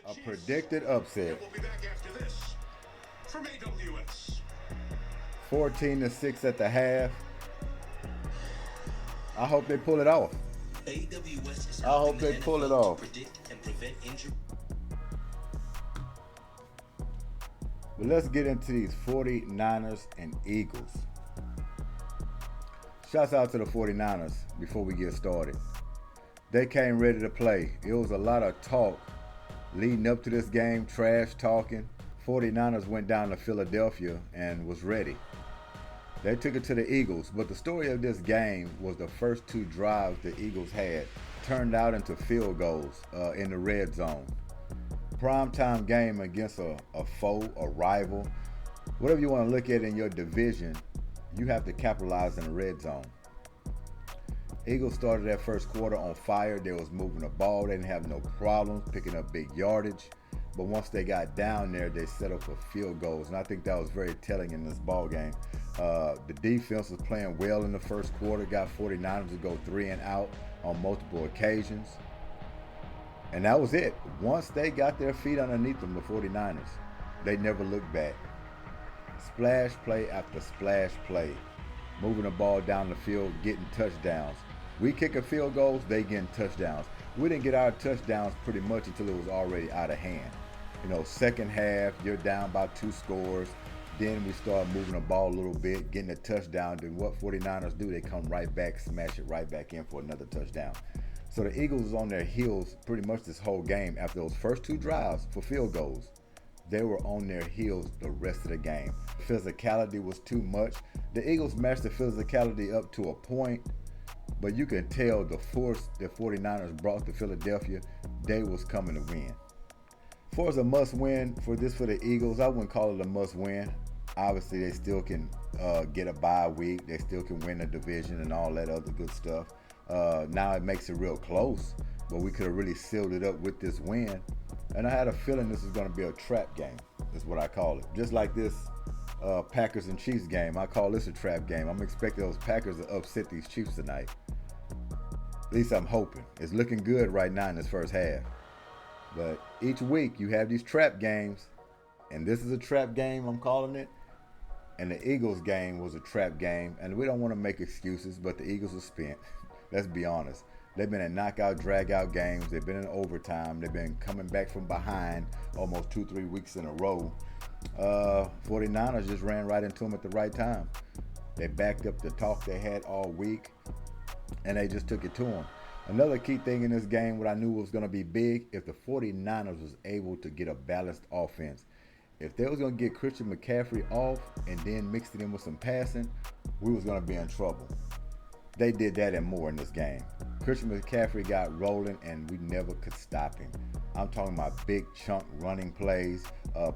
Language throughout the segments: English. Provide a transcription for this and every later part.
A predicted upset. We'll be back after this from AWS. 14-6 at the half. I hope they pull it off. AWS is I hope they pull it off. Predict and prevent injury. But let's get into these 49ers and Eagles. Shouts out to the 49ers before we get started. They came ready to play. It was a lot of talk leading up to this game, trash talking. 49ers went down to Philadelphia and was ready. They took it to the Eagles, but the story of this game was the first two drives the Eagles had turned out into field goals in the red zone. Primetime game against a foe, a rival, whatever you want to look at in your division, you have to capitalize in the red zone. Eagles started that first quarter on fire. They was moving the ball. They didn't have no problems picking up big yardage. But once they got down there, they set up for field goals. And I think that was very telling in this ball game. The defense was playing well in the first quarter, got 49ers to go 3 and out on multiple occasions. And that was it. Once they got their feet underneath them, the 49ers, they never looked back. Splash play after splash play. Moving the ball down the field, getting touchdowns. We kicking field goals, they getting touchdowns. We didn't get our touchdowns pretty much until it was already out of hand. Second half, you're down by 2 scores. Then we start moving the ball a little bit, getting a touchdown. Then what 49ers do, they come right back, smash it right back in for another touchdown. So the Eagles was on their heels pretty much this whole game. After those first 2 drives for field goals, they were on their heels the rest of the game. Physicality was too much. The Eagles matched the physicality up to a point, but you can tell the force the 49ers brought to Philadelphia, they was coming to win. For as a must-win for the Eagles, I wouldn't call it a must-win. Obviously, they still can get a bye week. They still can win the division and all that other good stuff. Now it makes it real close, but we could have really sealed it up with this win. And I had a feeling this was going to be a trap game, is what I call it. Just like this Packers and Chiefs game, I call this a trap game. I'm expecting those Packers to upset these Chiefs tonight. At least I'm hoping. It's looking good right now in this first half. But each week you have these trap games, and this is a trap game, I'm calling it. And the Eagles game was a trap game, and we don't want to make excuses, but the Eagles are spent. Let's be honest. They've been in knockout, drag-out games. They've been in overtime. They've been coming back from behind almost 2-3 weeks in a row. 49ers just ran right into them at the right time. They backed up the talk they had all week, and they just took it to them. Another key thing in this game, what I knew was going to be big, if the 49ers was able to get a balanced offense. If they was going to get Christian McCaffrey off and then mixed it in with some passing, we was going to be in trouble. They did that and more in this game. Christian McCaffrey got rolling and we never could stop him. I'm talking about big chunk running plays,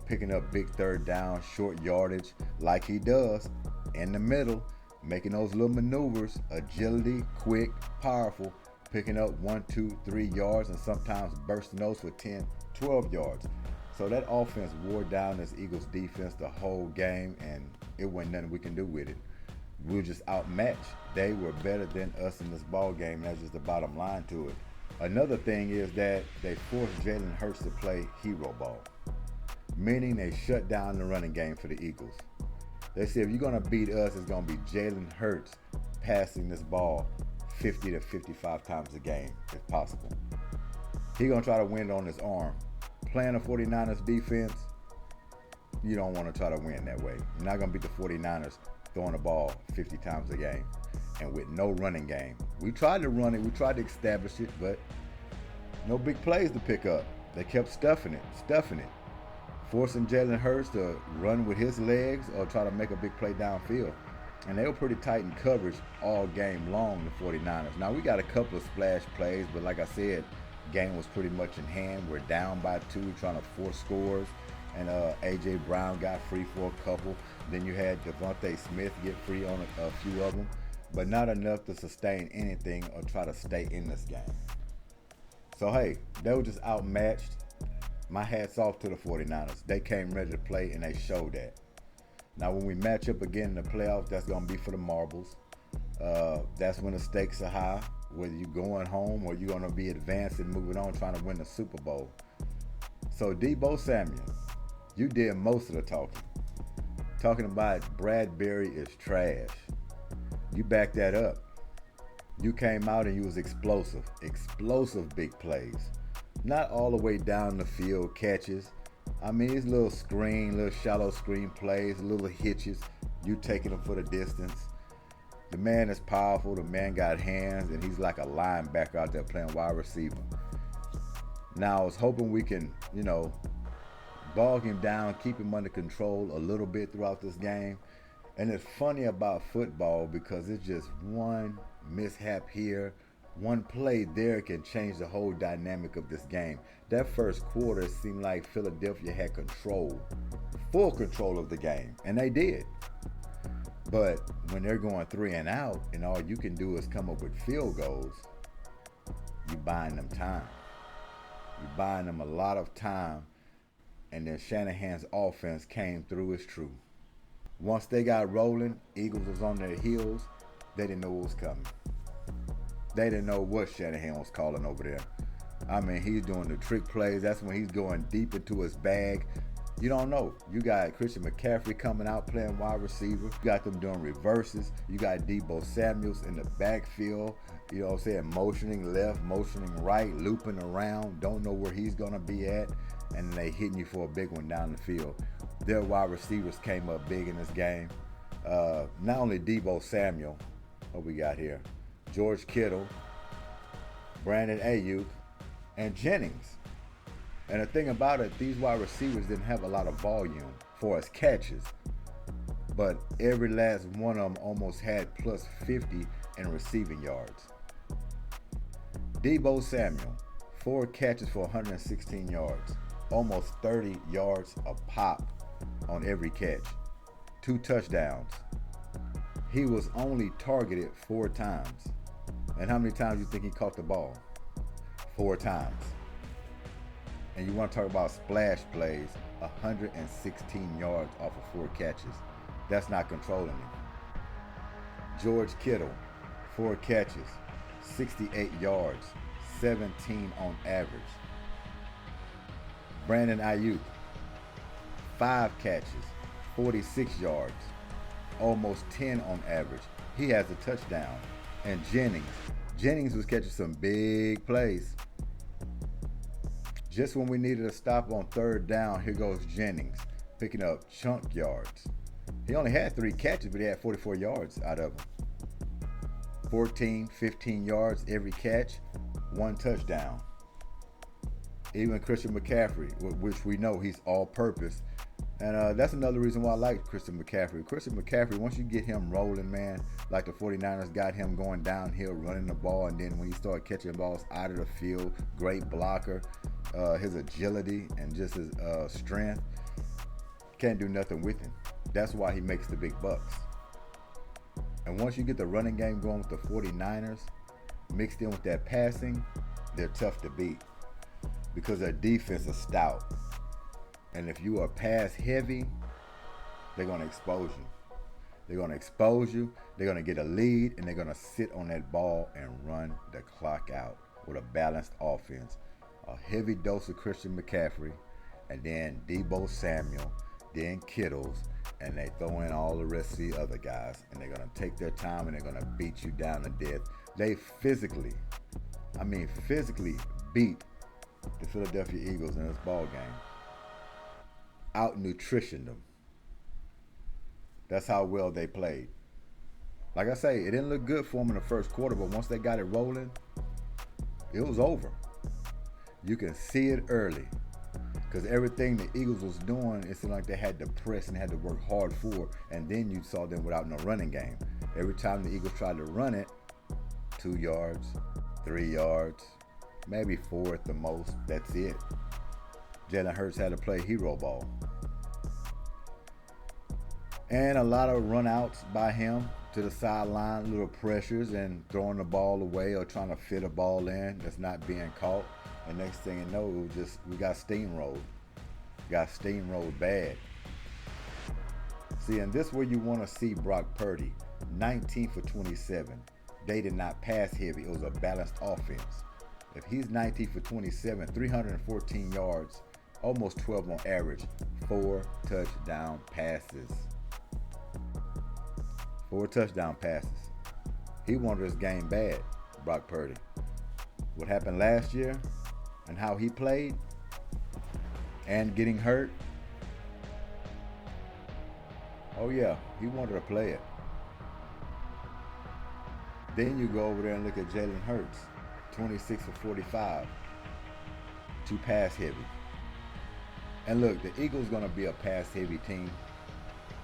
picking up big third down, short yardage like he does in the middle, making those little maneuvers, agility, quick, powerful, picking up 1, 2, 3 yards and sometimes bursting those for 10, 12 yards. So that offense wore down this Eagles defense the whole game, and it wasn't nothing we can do with it. We were just outmatched. They were better than us in this ball game. That's just the bottom line to it. Another thing is that they forced Jalen Hurts to play hero ball, meaning they shut down the running game for the Eagles. They said if you're going to beat us, it's going to be Jalen Hurts passing this ball 50 to 55 times a game, if possible. He's going to try to win it on his arm. Playing the 49ers defense, you don't want to try to win that way. You're not going to beat the 49ers throwing the ball 50 times a game and with no running game. We tried to run it, we tried to establish it, but no big plays to pick up. They kept stuffing it, forcing Jalen Hurts to run with his legs or try to make a big play downfield. And they were pretty tight in coverage all game long, the 49ers. Now, we got a couple of splash plays, but like I said, game was pretty much in hand. We're down by 2, trying to force scores. And A.J. Brown got free for a couple. Then you had Devontae Smith get free on a few of them. But not enough to sustain anything or try to stay in this game. So, hey, they were just outmatched. My hat's off to the 49ers. They came ready to play, and they showed that. Now, when we match up again in the playoffs, that's going to be for the marbles. That's when the stakes are high, whether you're going home or you're going to be advancing, moving on, trying to win the Super Bowl. So Deebo Samuel, you did most of the talking. Talking about Bradbury is trash. You backed that up. You came out and you was explosive. Explosive big plays. Not all the way down the field catches. I mean, these little shallow screen plays, little hitches. You taking them for the distance. The man is powerful. The man got hands, and he's like a linebacker out there playing wide receiver. Now, I was hoping we can, bog him down, keep him under control a little bit throughout this game. And it's funny about football because it's just one mishap here, one play there can change the whole dynamic of this game. That first quarter, it seemed like Philadelphia had control, full control of the game, and they did. But when they're going 3 and out and all you can do is come up with field goals, you buying them time. You're buying them a lot of time, and then Shanahan's offense came through as true. Once they got rolling, Eagles was on their heels. They didn't know what was coming. They didn't know what Shanahan was calling over there. I mean, he's doing the trick plays. That's when he's going deep into his bag. You don't know. You got Christian McCaffrey coming out playing wide receiver. You got them doing reverses. You got Deebo Samuels in the backfield. You know what I'm saying? Motioning left, motioning right, looping around. Don't know where he's going to be at. And then they hitting you for a big one down the field. Their wide receivers came up big in this game. Not only Deebo Samuel, what we got here? George Kittle, Brandon Ayuk, and Jennings. And the thing about it, these wide receivers didn't have a lot of volume for as catches. But every last one of them almost had plus 50 in receiving yards. Deebo Samuel, 4 catches for 116 yards. Almost 30 yards a pop on every catch. 2 touchdowns. He was only targeted 4 times. And how many times do you think he caught the ball? 4 times. And you want to talk about splash plays, 116 yards off of 4 catches. That's not controlling him. George Kittle, 4 catches, 68 yards, 17 on average. Brandon Ayuk, 5 catches, 46 yards, almost 10 on average. He has a touchdown. And Jennings was catching some big plays. Just when we needed a stop on 3rd down, here goes Jennings, picking up chunk yards. He only had 3 catches, but he had 44 yards out of them. 14, 15 yards every catch, 1 touchdown. Even Christian McCaffrey, which we know he's all-purpose. And that's another reason why I like Christian McCaffrey. Christian McCaffrey, once you get him rolling, man, like the 49ers got him going downhill, running the ball, and then when he started catching balls out of the field, great blocker, his agility and just his strength, can't do nothing with him. That's why he makes the big bucks. And once you get the running game going with the 49ers, mixed in with that passing, they're tough to beat because their defense is stout. And if you are pass heavy, they're going to expose you. They're going to expose you. They're going to get a lead, and they're going to sit on that ball and run the clock out with a balanced offense. A heavy dose of Christian McCaffrey, and then Deebo Samuel, then Kittles, and they throw in all the rest of the other guys, and they're going to take their time, and they're going to beat you down to death. They physically beat the Philadelphia Eagles in this ball game. Out-nutritioned them. That's how well they played. Like I say, it didn't look good for them in the first quarter, but once they got it rolling, it was over. You can see it early because everything the Eagles was doing, it seemed like they had to press and had to work hard for, and then you saw them without no running game. Every time the Eagles tried to run it, 2 yards, 3 yards, maybe 4 at the most. That's it. Jalen Hurts had to play hero ball. And a lot of run-outs by him to the sideline, little pressures and throwing the ball away or trying to fit a ball in that's not being caught. And next thing you know, we got steamrolled. Got steamrolled bad. See, and this is where you want to see Brock Purdy. 19 for 27. They did not pass heavy. It was a balanced offense. If he's 19 for 27, 314 yards almost 12 on average, 4 touchdown passes. 4 touchdown passes. He wanted his game bad, Brock Purdy. What happened last year and how he played and getting hurt. Oh yeah, he wanted to play it. Then you go over there and look at Jalen Hurts, 26 for 45, too pass heavy. And look, the Eagles going to be a pass heavy team.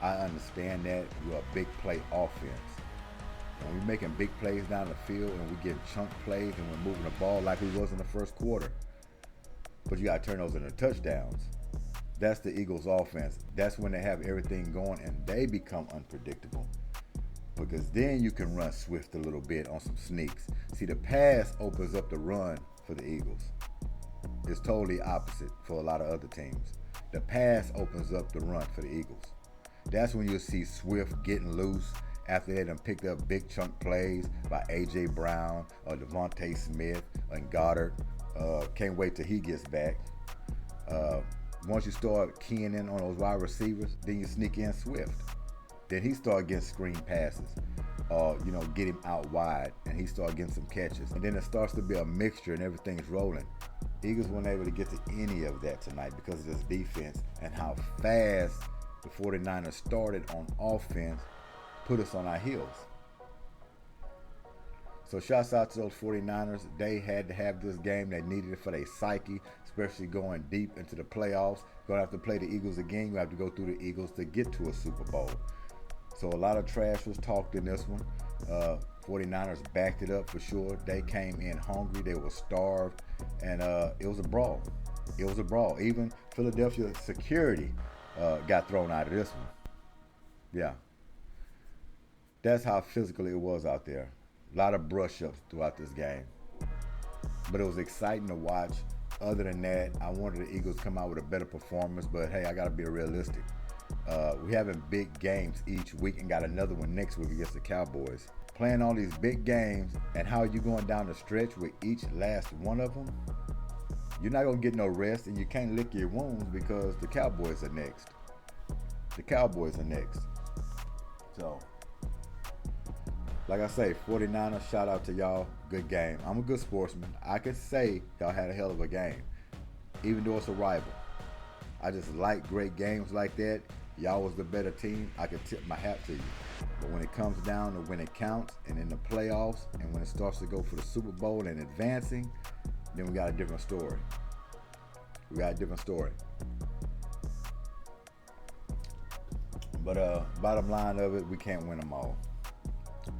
I understand that. We're a big play offense. When we're making big plays down the field and we get chunk plays and we're moving the ball like we was in the first quarter. But you got to turn those into touchdowns. That's the Eagles offense. That's when they have everything going and they become unpredictable. Because then you can run swift a little bit on some sneaks. See, the pass opens up the run for the Eagles. It's totally opposite for a lot of other teams. The pass opens up the run for the Eagles. That's when you'll see Swift getting loose after they done picked up big chunk plays by A.J. Brown or Devontae Smith and Goddard. Can't wait till he gets back. Once you start keying in on those wide receivers, then you sneak in Swift. Then he start getting screen passes, get him out wide, and he start getting some catches. And then it starts to be a mixture and everything's rolling. Eagles weren't able to get to any of that tonight because of this defense and how fast the 49ers started on offense put us on our heels. So shouts out to those 49ers. They had to have this game. They needed it for their psyche, especially going deep into the playoffs. Going to have to play the Eagles again. You have to go through the Eagles to get to a Super Bowl. So a lot of trash was talked in this one. 49ers backed it up for sure. They came in hungry. They were starved. And it was a brawl. It was a brawl. Even Philadelphia security got thrown out of this one. Yeah. That's how physical it was out there. A lot of brush-ups throughout this game. But it was exciting to watch. Other than that, I wanted the Eagles to come out with a better performance. But, hey, I got to be realistic. We're having big games each week and got another one next week against the Cowboys. Playing all these big games and how you going down the stretch with each last one of them, you're not going to get no rest and you can't lick your wounds because the Cowboys are next. The Cowboys are next. So, like I say, 49ers, shout out to y'all. Good game. I'm a good sportsman. I could say y'all had a hell of a game, even though it's a rival. I just like great games like that. Y'all was the better team. I could tip my hat to you. But when it comes down to when it counts and in the playoffs and when it starts to go for the Super Bowl and advancing, then we got a different story. We got a different story. But bottom line of it, we can't win them all.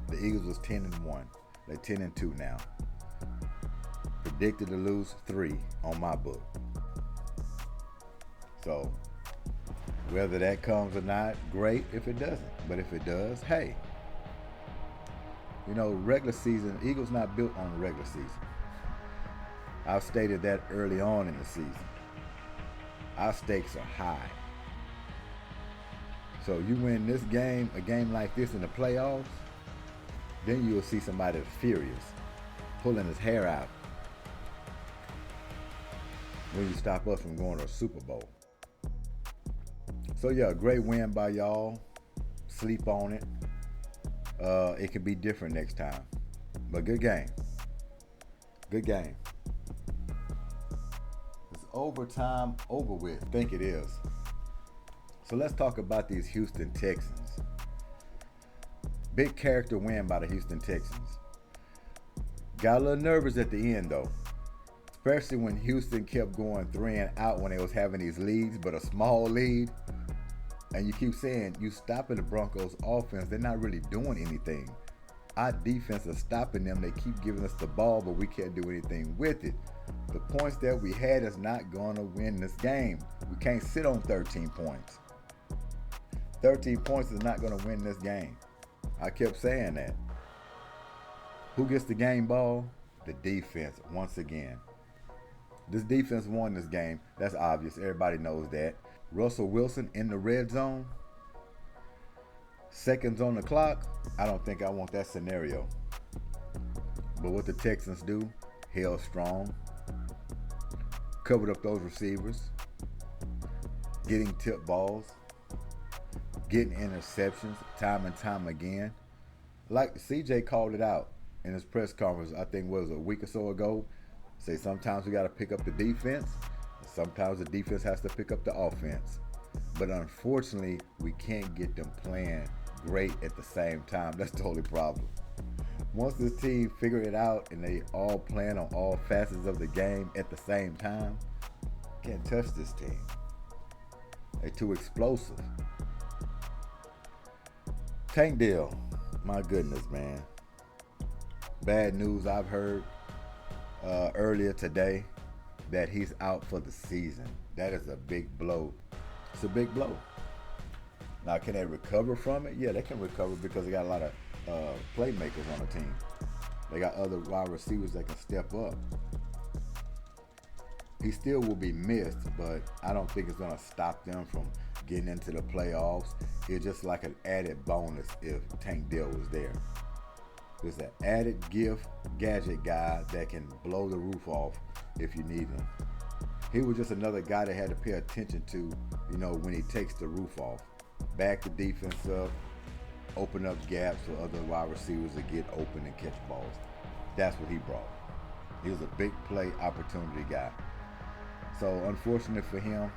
The Eagles was 10-1. They're 10-2 now. Predicted to lose 3 on my book. So, whether that comes or not, great if it doesn't. But if it does, hey. Regular season, Eagles not built on the regular season. I've stated that early on in the season. Our stakes are high. So you win this game, a game like this in the playoffs, then you'll see somebody that's furious, pulling his hair out when you stop us from going to a Super Bowl. So yeah, great win by y'all. Sleep on it. It could be different next time. But good game. Good game. Is overtime over with? I think it is. So let's talk about these Houston Texans. Big character win by the Houston Texans. Got a little nervous at the end though. Especially when Houston kept going 3 and out when they was having these leads, but a small lead. And you keep saying, you stopping the Broncos offense, they're not really doing anything. Our defense is stopping them. They keep giving us the ball, but we can't do anything with it. The points that we had is not going to win this game. We can't sit on 13 points. 13 points is not going to win this game. I kept saying that. Who gets the game ball? The defense, once again. This defense won this game. That's obvious. Everybody knows that. Russell Wilson in the red zone. Seconds on the clock. I don't think I want that scenario. But what the Texans do, held strong. Covered up those receivers. getting tip balls, getting interceptions time and time again. Like CJ called it out in his press conference, I think was a week or so ago. Say sometimes we got to pick up the defense, sometimes the defense has to pick up the offense. But unfortunately, we can't get them playing great at the same time. That's the only problem. Once this team figure it out and they all playing on all facets of the game at the same time, can't touch this team. They're too explosive. Tank Deal, my goodness, man. Bad news I've heard earlier today that he's out for the season. That is a big blow. It's a big blow. Now, can they recover from it? Yeah, they can recover because they got a lot of playmakers on the team. They got other wide receivers that can step up. He still will be missed, but I don't think it's going to stop them from getting into the playoffs. It's just like an added bonus if Tank Deal was there. There's an added gift, gadget guy that can blow the roof off if you need him. He was just another guy that had to pay attention to, when he takes the roof off. Back the defense up, open up gaps for other wide receivers to get open and catch balls. That's what he brought. He was a big play opportunity guy. So unfortunate for him,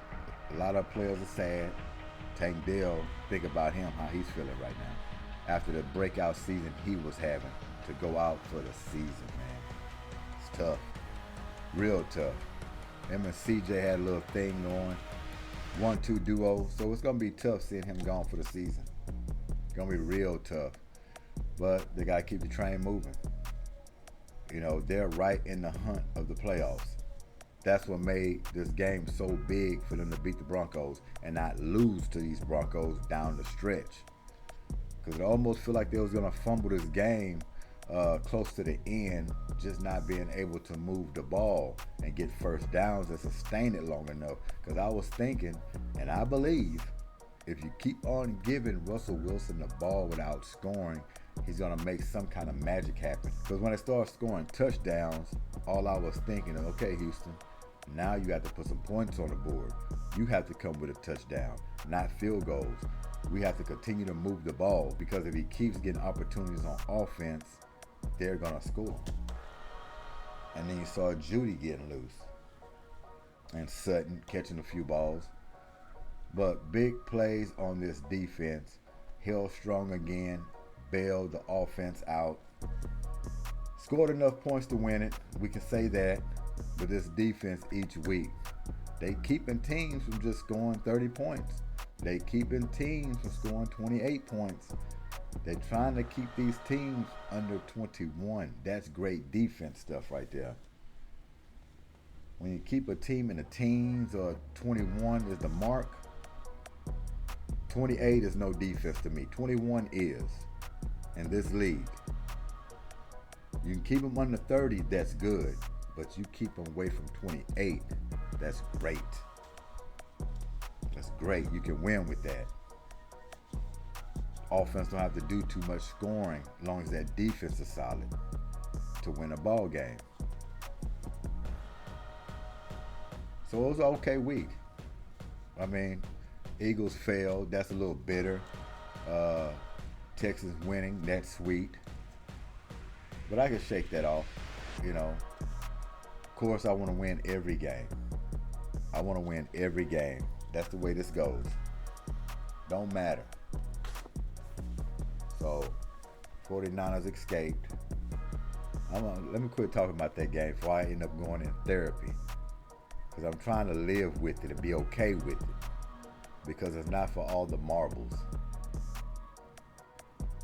a lot of players are sad. Tank Dell, think about him, how he's feeling right now. After the breakout season he was having, to go out for the season, man. It's tough. Real tough. Him and CJ had a little thing going. 1-2 duo. So it's going to be tough seeing him gone for the season. It's going to be real tough. But they got to keep the train moving. They're right in the hunt of the playoffs. That's what made this game so big for them to beat the Broncos and not lose to these Broncos down the stretch. Because it almost felt like they was going to fumble this game close to the end, just not being able to move the ball and get first downs and sustain it long enough. Because I was thinking, and I believe, if you keep on giving Russell Wilson the ball without scoring, he's going to make some kind of magic happen. Because when they start scoring touchdowns, all I was thinking is, okay, Houston, now you have to put some points on the board. You have to come with a touchdown, not field goals. We have to continue to move the ball, because if he keeps getting opportunities on offense, they're going to score. And then you saw Judy getting loose and Sutton catching a few balls. But big plays on this defense. Held strong again, bailed the offense out. Scored enough points to win it. We can say that. But this defense each week, they keeping teams from just scoring 30 points. They keeping teams from scoring 28 points. They're trying to keep these teams under 21. That's great defense stuff right there. When you keep a team in the teens, or 21 is the mark, 28 is no defense to me. 21 is in this league. You can keep them under 30, that's good. But you keep them away from 28, that's great. That's great. You can win with that. Offense don't have to do too much scoring as long as that defense is solid to win a ball game. So it was an okay week. I mean, Eagles failed. That's a little bitter. Texans winning, that's sweet. But I can shake that off, Of course, I want to win every game. I want to win every game. That's the way this goes. Don't matter. So, 49ers escaped. Let me quit talking about that game before I end up going in therapy. Because I'm trying to live with it and be okay with it. Because it's not for all the marbles.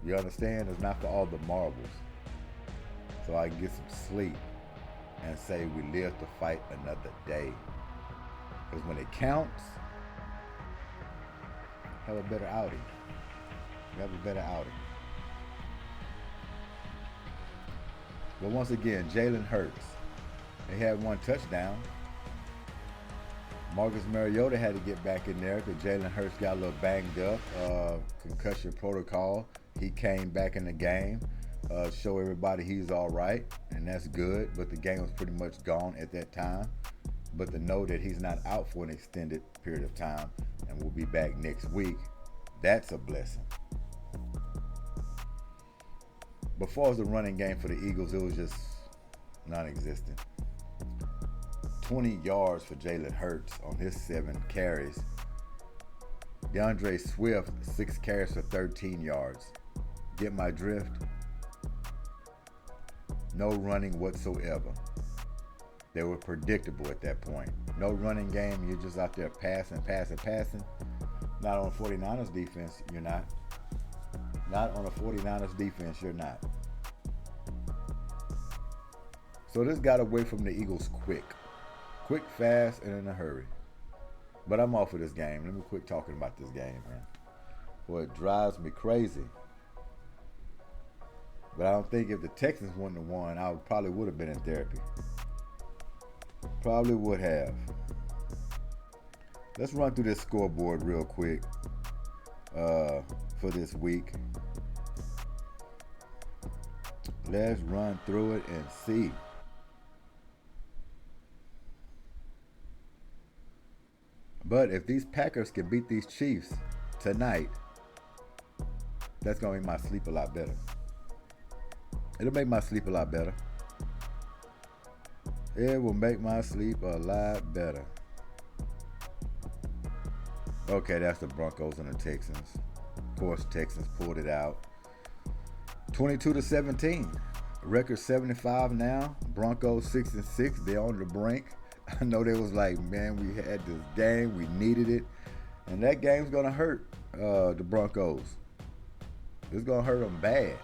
You understand? It's not for all the marbles. So I can get some sleep and say we live to fight another day. Because when it counts, have a better outing. Have a better outing. But once again, Jalen Hurts. They had one touchdown. Marcus Mariota had to get back in there because Jalen Hurts got a little banged up. Concussion protocol. He came back in the game. Show everybody he's all right, and that's good. But the game was pretty much gone at that time. But to know that he's not out for an extended period of time and will be back next week, that's a blessing. But as far as the running game for the Eagles, it was just non-existent. 20 yards for Jalen Hurts on his 7 carries. DeAndre Swift, 6 carries for 13 yards. Get my drift? No running whatsoever. They were predictable at that point. No running game. You're just out there passing. Not on 49ers defense, you're not. Not on a 49ers defense, you're not. So this got away from the Eagles quick. Quick, fast, and in a hurry. But I'm off of this game. Let me quit talking about this game, man. Boy, it drives me crazy. But I don't think if the Texans wouldn't have won, I probably would have been in therapy. Probably would have. Let's run through this scoreboard real quick for this week. Let's run through it and see. But if these Packers can beat these Chiefs tonight, that's going to make my sleep a lot better. It'll make my sleep a lot better. It will make my sleep a lot better. Okay, that's the Broncos and the Texans. Of course, Texans pulled it out. 22-17. Record 75 now. Broncos 6-6. They're on the brink. I know they was like, man, we had this game. We needed it. And that game's going to hurt the Broncos. It's going to hurt them bad.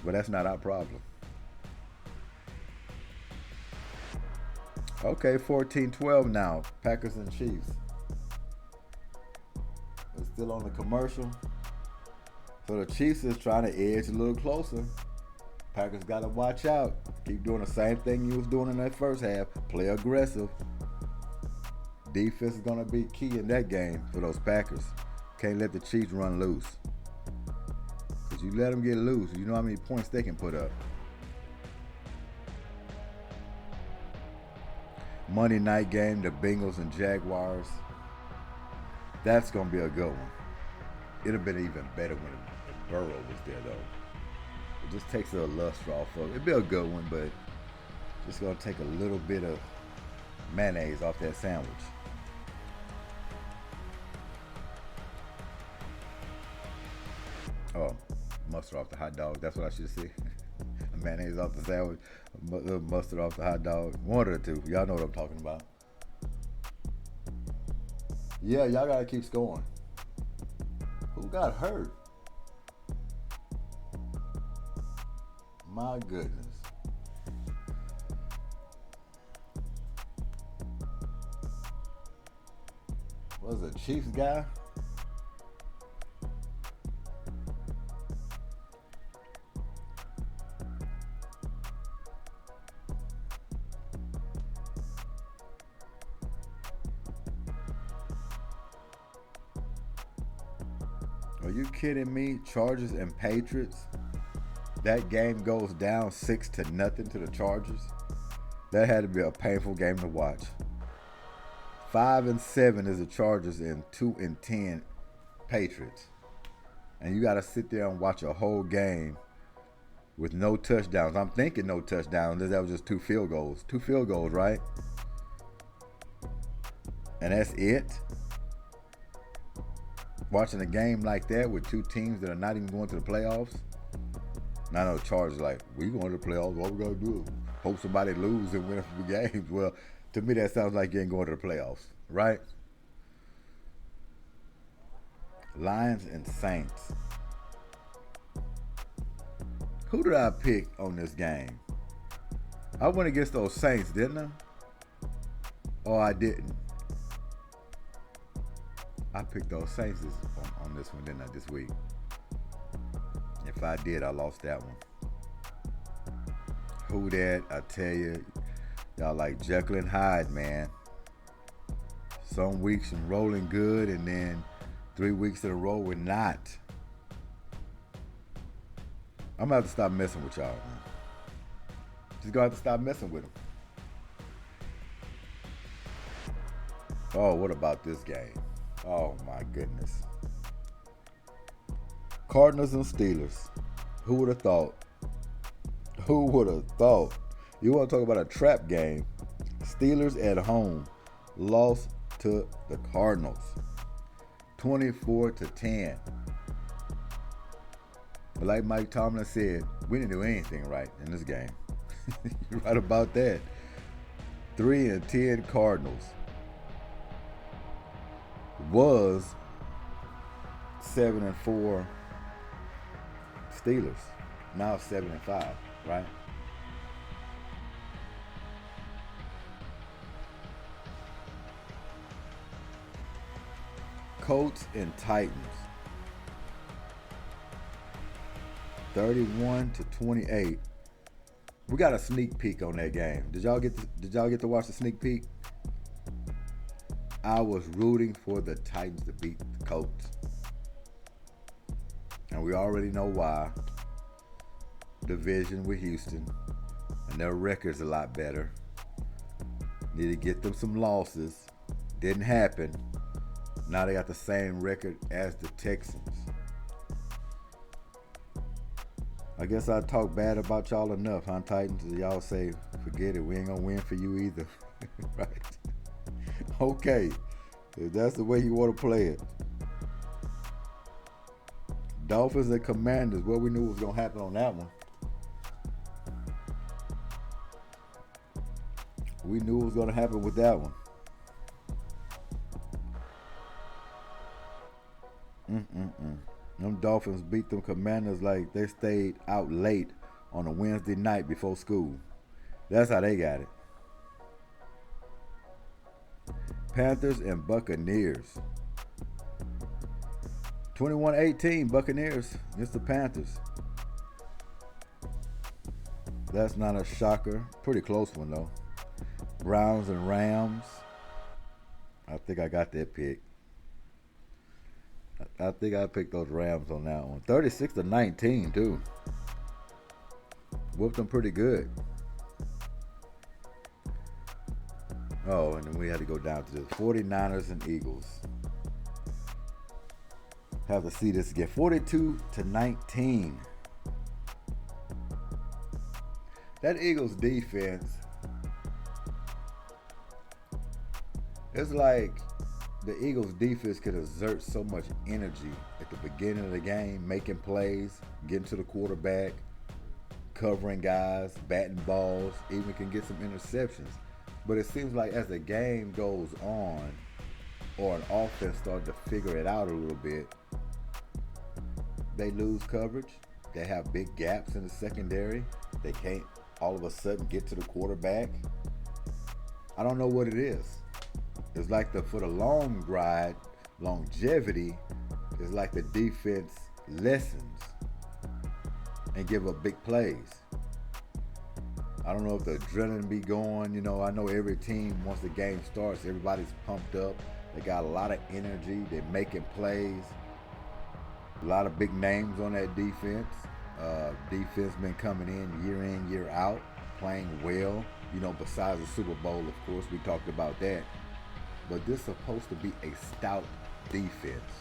But that's not our problem. Okay, 14-12 now. Packers and Chiefs. It's still on the commercial. So the Chiefs is trying to edge a little closer. Packers got to watch out. Keep doing the same thing you was doing in that first half. Play aggressive. Defense is going to be key in that game for those Packers. Can't let the Chiefs run loose. Because you let them get loose, you know how many points they can put up. Monday night game, the Bengals and Jaguars. That's going to be a good one. It would have been even better when Burrow was there, though. It just takes a luster off of it. It'd be a good one, but just going to take a little bit of mayonnaise off that sandwich. Oh, mustard off the hot dog. That's what I should say. Mayonnaise off the sandwich, mustard off the hot dog. One or two. Y'all know what I'm talking about. Yeah, y'all got to keep scoring. Who got hurt? My goodness. Was it a Chiefs guy? Are you kidding me? Chargers and Patriots. That game goes down 6-0 to the Chargers. That had to be a painful game to watch. 5-7 is the Chargers and 2-10 Patriots. And you got to sit there and watch a whole game with no touchdowns. I'm thinking no touchdowns. That was just 2 field goals. 2 field goals, right? And that's it. Watching a game like that with 2 teams that are not even going to the playoffs. And I know the Chargers like, we going to the playoffs. What we going to do? Hope somebody lose and win a few games. Well, to me, that sounds like you ain't going to the playoffs, right? Lions and Saints. Who did I pick on this game? I went against those Saints, didn't I? Oh, I didn't. I picked those Saints on this one, didn't I, this week? If I did, I lost that one. Who that? I tell you, y'all like Jekyll and Hyde, man. Some weeks I'm rolling good, and then 3 weeks in a row we're not. I'm gonna have to stop messing with y'all, man. Just gonna have to stop messing with them. Oh, what about this game? Oh, my goodness. Cardinals and Steelers. Who would have thought? Who would have thought? You want to talk about a trap game? Steelers at home lost to the Cardinals 24-10. But like Mike Tomlin said, we didn't do anything right in this game. You're right about that. 3-10 Cardinals was 7-4 Steelers. Now 7-5, right? Colts and Titans. 31-28. We got a sneak peek on that game. Did y'all get to watch the sneak peek? I was rooting for the Titans to beat the Colts. And we already know why. Division with Houston. And their record's a lot better. Need to get them some losses. Didn't happen. Now they got the same record as the Texans. I guess I talk bad about y'all enough, huh, Titans? Y'all say, forget it, we ain't gonna win for you either. Right? Okay, if that's the way you want to play it. Dolphins and Commanders, what we knew was gonna happen on that one. We knew what was gonna happen with that one. Them Dolphins beat them Commanders like they stayed out late on a Wednesday night before school. That's how they got it. Panthers and Buccaneers. 21-18 Buccaneers against the Panthers. That's not a shocker. Pretty close one though. Browns and Rams. I think I got that pick. I think I picked those Rams on that one. 36-19 too. Whooped them pretty good. Oh, and then we had to go down to the 49ers and Eagles. Have to see this again. 42-19. That Eagles defense, it's like the Eagles defense could exert so much energy at the beginning of the game, making plays, getting to the quarterback, covering guys, batting balls, even can get some interceptions. But it seems like as the game goes on, or an offense starts to figure it out a little bit, they lose coverage. They have big gaps in the secondary. They can't all of a sudden get to the quarterback. I don't know what it is. It's like for the long ride, longevity, it's like the defense lessens and give up big plays. I don't know if the adrenaline be going. I know every team, once the game starts, everybody's pumped up. They got a lot of energy. They're making plays. A lot of big names on that defense. Defense been coming in, year out, playing well. Besides the Super Bowl, of course, we talked about that. But this is supposed to be a stout defense.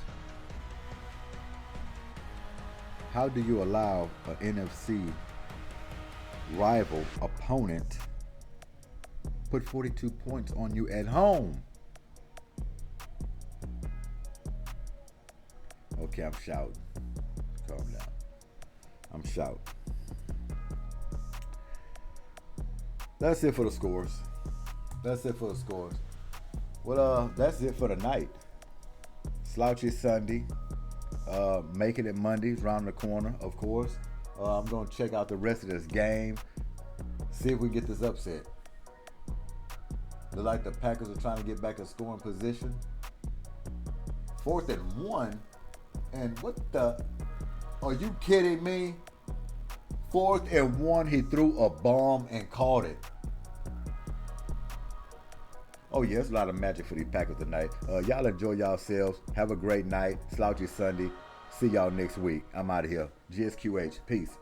How do you allow an NFC rival opponent put 42 points on you at home? Okay, I'm shouting. Calm down. I'm shouting. That's it for the scores. Well, that's it for the night. Slouchy Sunday. Making it Mondays around the corner, of course. I'm going to check out the rest of this game. See if we can get this upset. Look like the Packers are trying to get back in scoring position. 4th and 1. And what the? Are you kidding me? 4th and 1. He threw a bomb and caught it. Oh, yeah, it's a lot of magic for these Packers tonight. Y'all enjoy yourselves. Have a great night. Slouchy Sunday. See y'all next week. I'm out of here. G.S.Q.H. Peace.